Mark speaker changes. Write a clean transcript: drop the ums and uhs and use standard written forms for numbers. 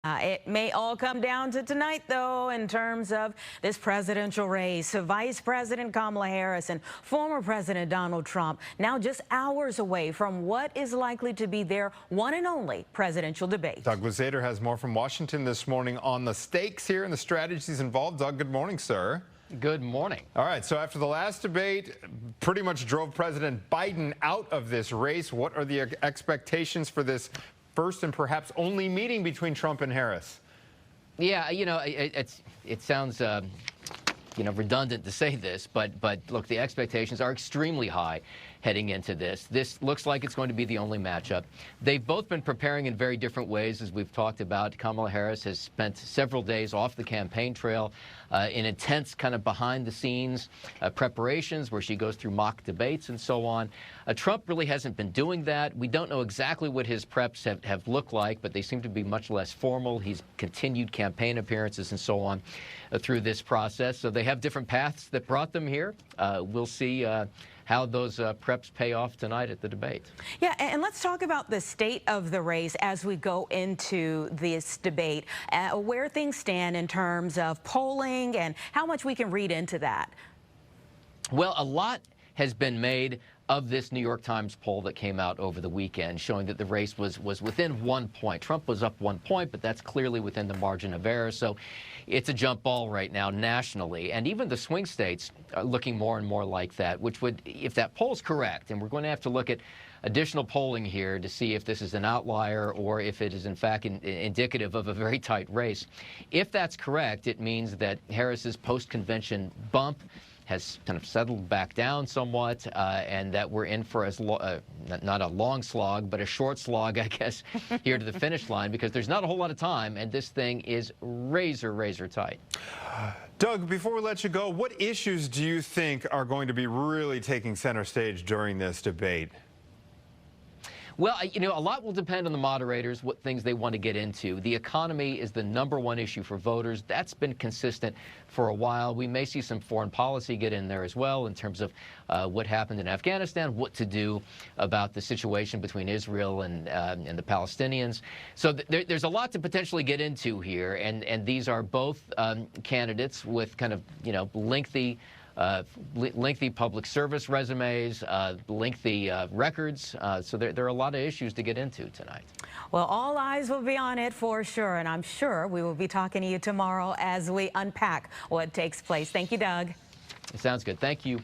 Speaker 1: It may all come down to tonight, though, in terms of this presidential race. Vice President Kamala Harris and former President Donald Trump now just hours away from what is likely to be their one and only presidential debate.
Speaker 2: Doug Luzader has more from Washington this morning on the stakes here and the strategies involved. Doug, good morning, sir.
Speaker 3: Good morning.
Speaker 2: All right, so after the last debate pretty much drove President Biden out of this race, what are the expectations for this first and perhaps only meeting between Trump and Harris?
Speaker 3: Yeah, it sounds redundant to say this, but look, the expectations are extremely high heading into this. This looks like it's going to be the only matchup. They've both been preparing in very different ways, as we've talked about. Kamala Harris has spent several days off the campaign trail in intense kind of behind-the-scenes preparations where she goes through mock debates and so on. Trump really hasn't been doing that. We don't know exactly what his preps have looked like, but they seem to be much less formal. He's continued campaign appearances and so on through this process. So they have different paths that brought them here. We'll see how those preps pay off tonight at the debate.
Speaker 1: Yeah, and let's talk about the state of the race as we go into this debate, where things stand in terms of polling and how much we can read into that.
Speaker 3: Well, a lot has been made of this New York Times poll that came out over the weekend, showing that the race was within 1 point. Trump was up 1 point, but that's clearly within the margin of error. So it's a jump ball right now nationally. And even the swing states are looking more and more like that, which would, if that poll's correct, and we're going to have to look at additional polling here to see if this is an outlier or if it is in fact indicative of a very tight race. If that's correct, it means that Harris's post-convention bump has kind of settled back down somewhat, and that we're in for not a long slog, but a short slog, I guess, here to the finish line, because there's not a whole lot of time, and this thing is razor tight.
Speaker 2: Doug, before we let you go, what issues do you think are going to be really taking center stage during this debate?
Speaker 3: Well, a lot will depend on the moderators, what things they want to get into. The economy is the #1 issue for voters. That's been consistent for a while. We may see some foreign policy get in there as well in terms of what happened in Afghanistan, what to do about the situation between Israel and the Palestinians. So there's a lot to potentially get into here, and these are both candidates with kind of, lengthy public service resumes, lengthy records. So there are a lot of issues to get into tonight.
Speaker 1: Well, all eyes will be on it for sure, and I'm sure we will be talking to you tomorrow as we unpack what takes place. Thank you, Doug.
Speaker 3: It sounds good. Thank you.